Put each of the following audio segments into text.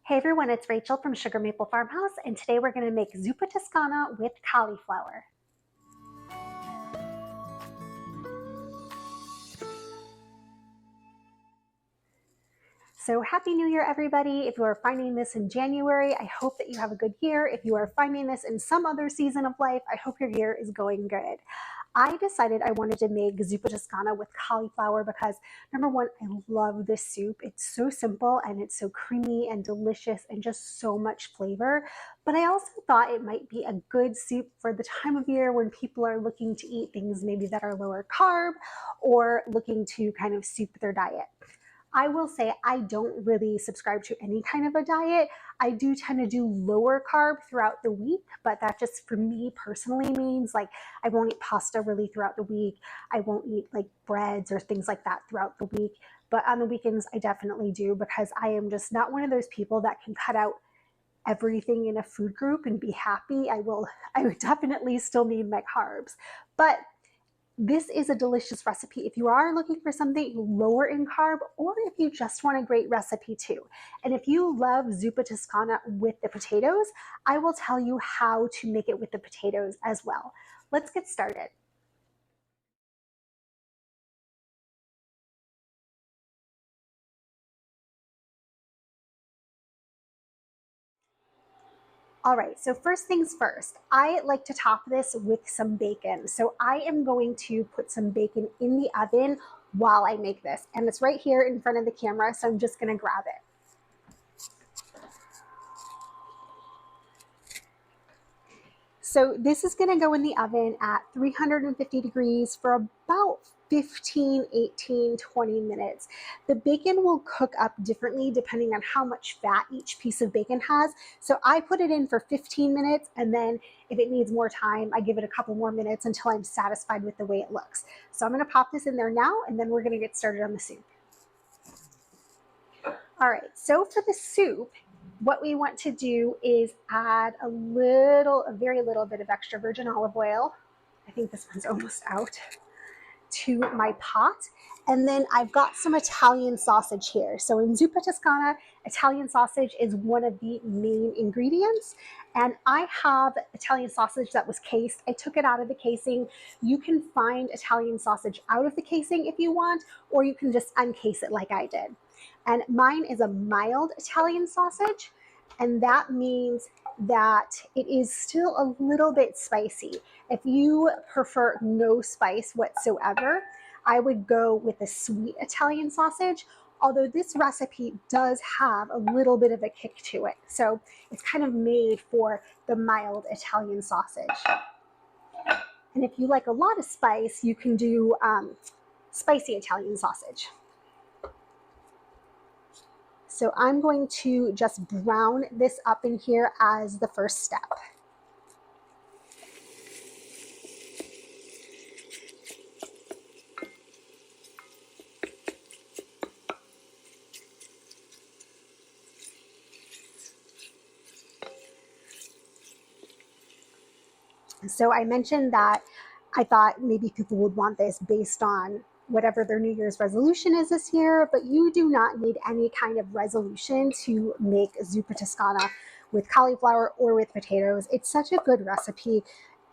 Hey everyone, it's Rachel from Sugar Maple Farmhouse, and today we're going to make Zuppa Toscana with cauliflower. So happy New Year, everybody. If you are finding this in January, I hope that you have a good year. If you are finding this in some other season of life, I hope your year is going good. I decided I wanted to make Zuppa Toscana with cauliflower because, number one, I love this soup. It's so simple and it's so creamy and delicious and just so much flavor. But I also thought it might be a good soup for the time of year when people are looking to eat things maybe that are lower carb or looking to kind of soup their diet. I will say I don't really subscribe to any kind of a diet. I do tend to do lower carb throughout the week, but that just for me personally means like I won't eat pasta really throughout the week. I won't eat like breads or things like that throughout the week. But on the weekends, I definitely do because I am just not one of those people that can cut out everything in a food group and be happy. I would definitely still need my carbs. But this is a delicious recipe if you are looking for something lower in carb or if you just want a great recipe too. And if you love Zuppa Toscana with the potatoes, I will tell you how to make it with the potatoes as well. Let's get started. All right, so first things first, I like to top this with some bacon. So I am going to put some bacon in the oven while I make this. And it's right here in front of the camera, so I'm just gonna grab it. So this is gonna go in the oven at 350 degrees for about 15, 18, 20 minutes. The bacon will cook up differently depending on how much fat each piece of bacon has. So I put it in for 15 minutes, and then if it needs more time, I give it a couple more minutes until I'm satisfied with the way it looks. So I'm gonna pop this in there now, and then we're gonna get started on the soup. All right, so for the soup, what we want to do is add a very little bit of extra virgin olive oil. I think this one's almost out, to my pot. And then I've got some Italian sausage here. So in Zuppa Toscana, Italian sausage is one of the main ingredients. And I have Italian sausage that was cased. I took it out of the casing. You can find Italian sausage out of the casing if you want, or you can just uncase it like I did. And mine is a mild Italian sausage, and that means that it is still a little bit spicy. If you prefer no spice whatsoever, I would go with a sweet Italian sausage, although this recipe does have a little bit of a kick to it. So it's kind of made for the mild Italian sausage. And if you like a lot of spice, you can do spicy Italian sausage. So I'm going to just brown this up in here as the first step. So I mentioned that I thought maybe people would want this based on whatever their New Year's resolution is this year, but you do not need any kind of resolution to make Zuppa Toscana with cauliflower or with potatoes. It's such a good recipe.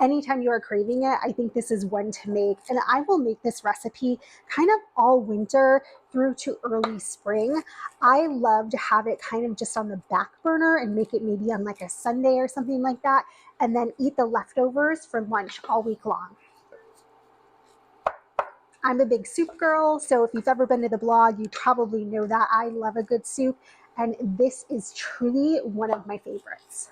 Anytime you are craving it, I think this is one to make. And I will make this recipe kind of all winter through to early spring. I love to have it kind of just on the back burner and make it maybe on like a Sunday or something like that, and then eat the leftovers for lunch all week long. I'm a big soup girl, so if you've ever been to the blog, you probably know that I love a good soup, and this is truly one of my favorites.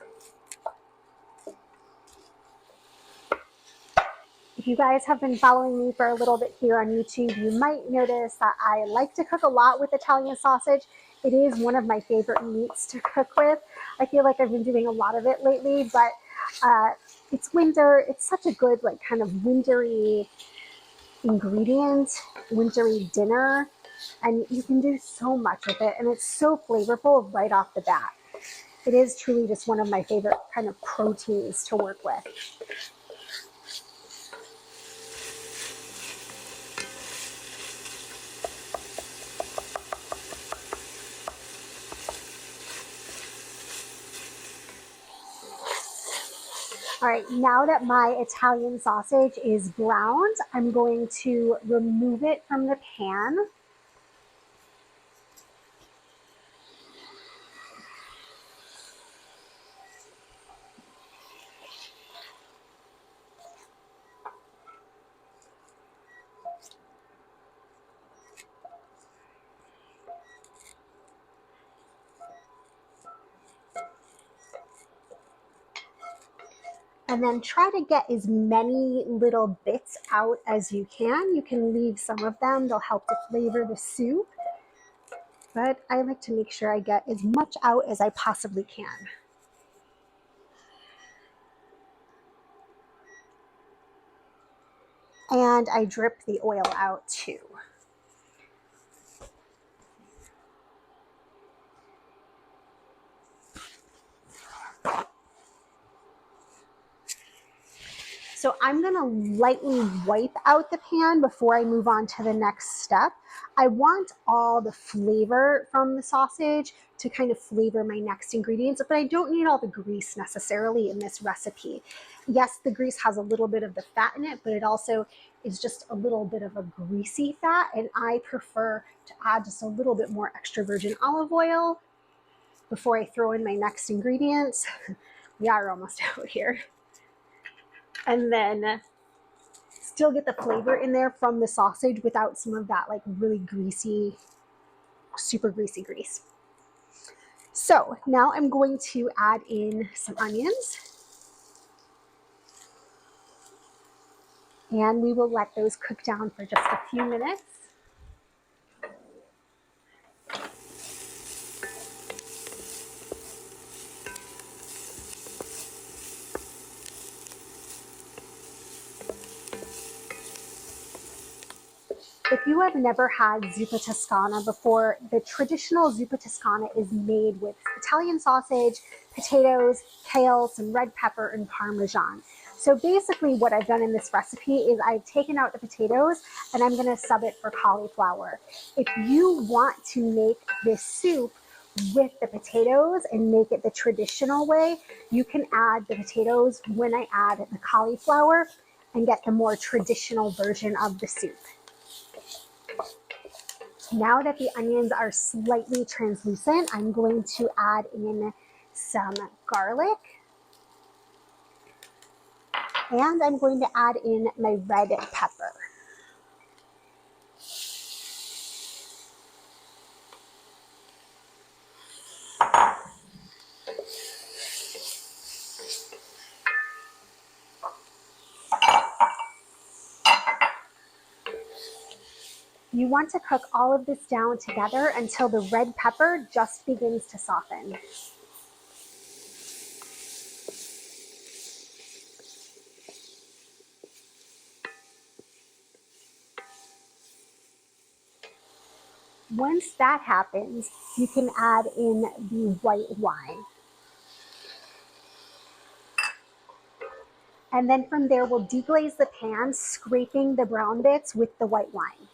If you guys have been following me for a little bit here on YouTube, you might notice that I like to cook a lot with Italian sausage. It is one of my favorite meats to cook with. I feel like I've been doing a lot of it lately, but it's winter. It's such a good, like, kind of wintry ingredient, wintry dinner, and you can do so much with it, and it's so flavorful right off the bat. It is truly just one of my favorite kind of proteins to work with. All right, now that my Italian sausage is browned, I'm going to remove it from the pan. And then try to get as many little bits out as you can. You can leave some of them, they'll help to flavor the soup. But I like to make sure I get as much out as I possibly can. And I drip the oil out too. So I'm gonna lightly wipe out the pan before I move on to the next step. I want all the flavor from the sausage to kind of flavor my next ingredients, but I don't need all the grease necessarily in this recipe. Yes, the grease has a little bit of the fat in it, but it also is just a little bit of a greasy fat, and I prefer to add just a little bit more extra virgin olive oil before I throw in my next ingredients. We are almost out here. And then still get the flavor in there from the sausage without some of that like really greasy, super greasy grease. So now I'm going to add in some onions. And we will let those cook down for just a few minutes. If you have never had Zuppa Toscana before, the traditional Zuppa Toscana is made with Italian sausage, potatoes, kale, some red pepper, and Parmesan. So basically what I've done in this recipe is I've taken out the potatoes and I'm gonna sub it for cauliflower. If you want to make this soup with the potatoes and make it the traditional way, you can add the potatoes when I add the cauliflower and get the more traditional version of the soup. Now that the onions are slightly translucent, I'm going to add in some garlic. And I'm going to add in my red pepper. You want to cook all of this down together until the red pepper just begins to soften. Once that happens, you can add in the white wine. And then from there, we'll deglaze the pan, scraping the brown bits with the white wine.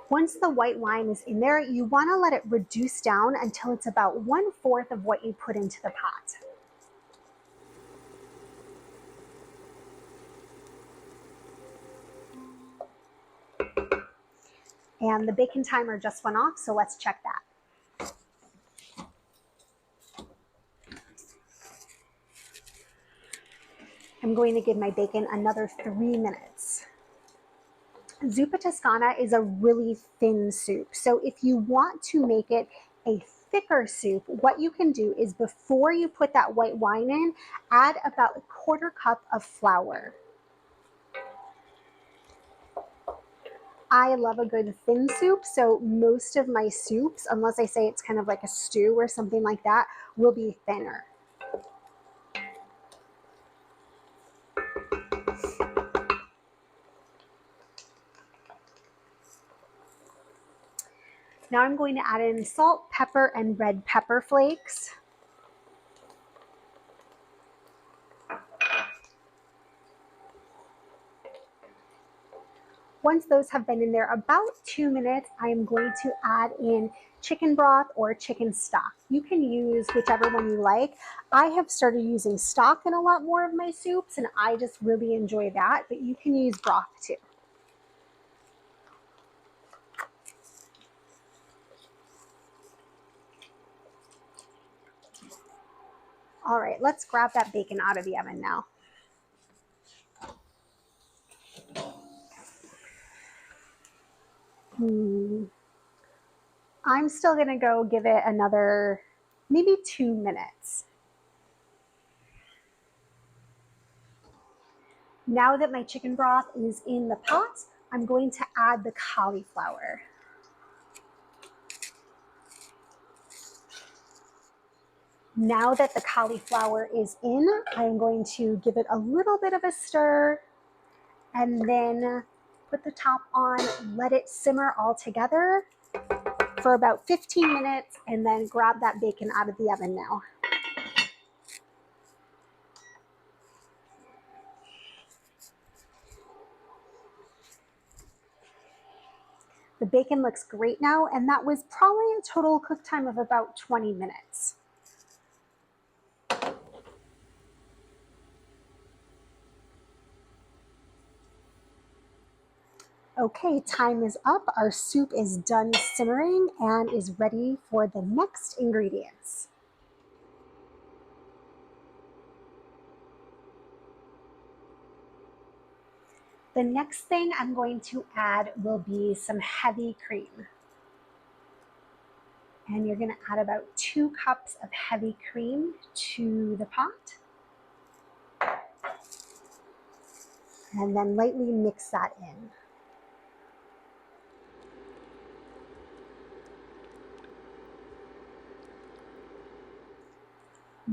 Once the white wine is in there, you want to let it reduce down until it's about 1/4 of what you put into the pot. And the bacon timer just went off, so let's check that. I'm going to give my bacon another 3 minutes. Zuppa Toscana is a really thin soup. So if you want to make it a thicker soup, what you can do is before you put that white wine in, add about 1/4 cup of flour. I love a good thin soup, so most of my soups, unless I say it's kind of like a stew or something like that, will be thinner. Now I'm going to add in salt, pepper, and red pepper flakes. Once those have been in there about 2 minutes, I am going to add in chicken broth or chicken stock. You can use whichever one you like. I have started using stock in a lot more of my soups, and I just really enjoy that, but you can use broth too. All right, let's grab that bacon out of the oven now. I'm still gonna go give it another maybe 2 minutes. Now that my chicken broth is in the pot, I'm going to add the cauliflower. Now that the cauliflower is in, I'm going to give it a little bit of a stir and then put the top on, let it simmer all together for about 15 minutes, and then grab that bacon out of the oven now. The bacon looks great now, and that was probably a total cook time of about 20 minutes. Okay, time is up. Our soup is done simmering and is ready for the next ingredients. The next thing I'm going to add will be some heavy cream. And you're going to add about 2 cups of heavy cream to the pot. And then lightly mix that in.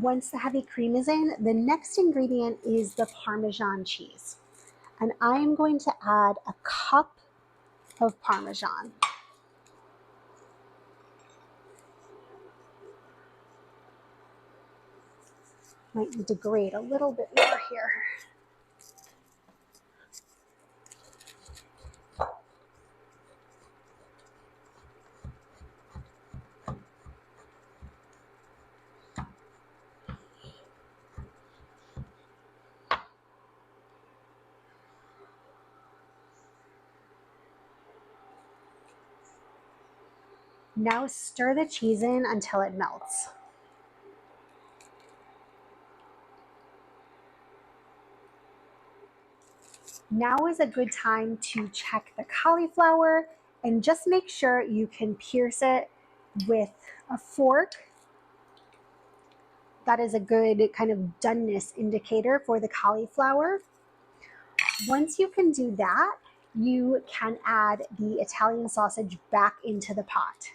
Once the heavy cream is in, the next ingredient is the Parmesan cheese. And I am going to add a cup of Parmesan. Might need to grate a little bit more here. Now stir the cheese in until it melts. Now is a good time to check the cauliflower and just make sure you can pierce it with a fork. That is a good kind of doneness indicator for the cauliflower. Once you can do that, you can add the Italian sausage back into the pot.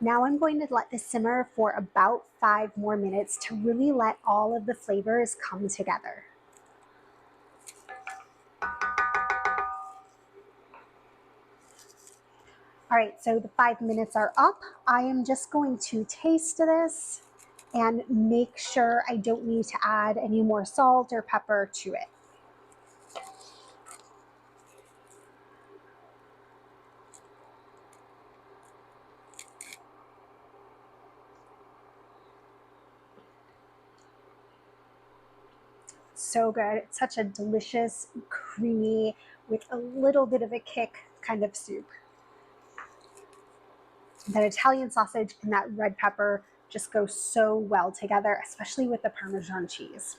Now I'm going to let this simmer for about 5 more minutes to really let all of the flavors come together. All right, so the 5 minutes are up. I am just going to taste this and make sure I don't need to add any more salt or pepper to it. So good. It's such a delicious, creamy, with a little bit of a kick kind of soup. That Italian sausage and that red pepper just go so well together, especially with the Parmesan cheese.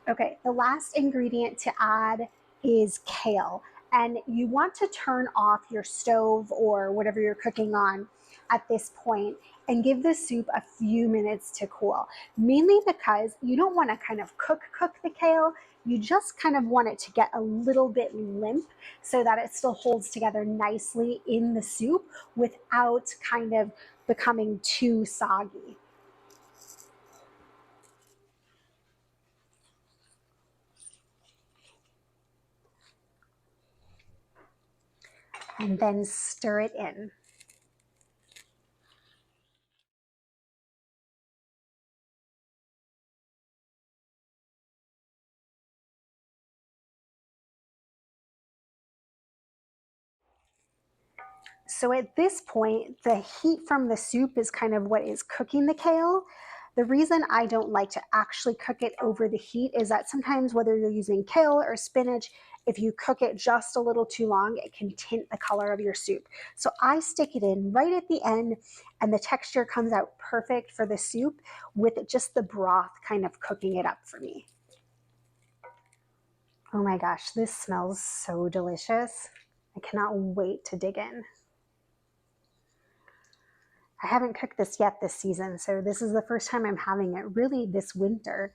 Okay, the last ingredient to add is kale. And you want to turn off your stove or whatever you're cooking on at this point and give the soup a few minutes to cool. Mainly because you don't want to kind of cook the kale. You just kind of want it to get a little bit limp so that it still holds together nicely in the soup without kind of becoming too soggy. And then stir it in. So at this point, the heat from the soup is kind of what is cooking the kale. The reason I don't like to actually cook it over the heat is that sometimes, whether you're using kale or spinach, if you cook it just a little too long, it can tint the color of your soup. So I stick it in right at the end, and the texture comes out perfect for the soup with just the broth kind of cooking it up for me. Oh my gosh, this smells so delicious. I cannot wait to dig in. I haven't cooked this yet this season, so this is the first time I'm having it really this winter.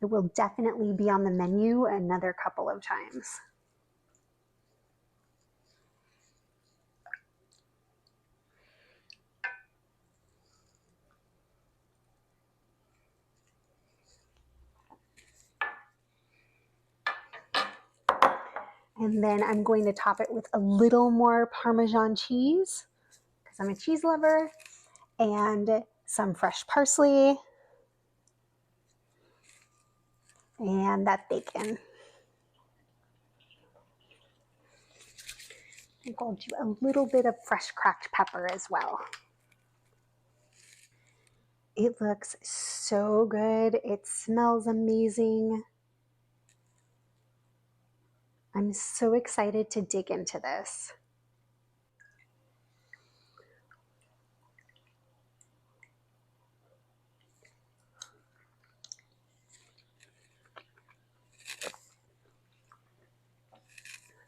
It will definitely be on the menu another couple of times. And then I'm going to top it with a little more Parmesan cheese because I'm a cheese lover, and some fresh parsley, and that bacon. I think I'll do a little bit of fresh cracked pepper as well. It looks so good. It smells amazing. I'm so excited to dig into this.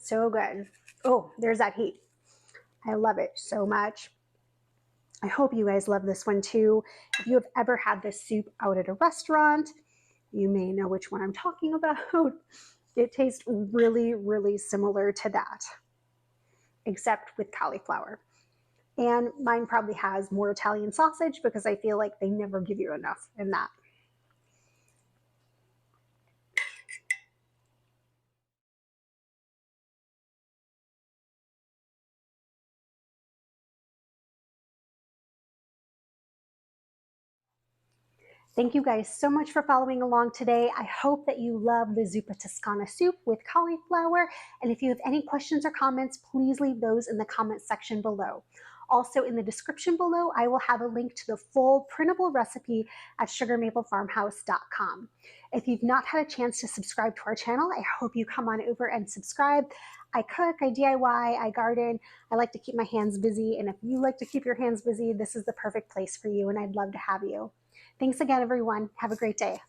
So good. Oh, there's that heat. I love it so much. I hope you guys love this one too. If you have ever had this soup out at a restaurant, you may know which one I'm talking about. It tastes really, really similar to that, except with cauliflower. And mine probably has more Italian sausage because I feel like they never give you enough in that. Thank you guys so much for following along today. I hope that you love the Zuppa Toscana soup with cauliflower. And if you have any questions or comments, please leave those in the comment section below. Also in the description below, I will have a link to the full printable recipe at sugarmaplefarmhouse.com. If you've not had a chance to subscribe to our channel, I hope you come on over and subscribe. I cook, I DIY, I garden. I like to keep my hands busy. And if you like to keep your hands busy, this is the perfect place for you, and I'd love to have you. Thanks again, everyone. Have a great day.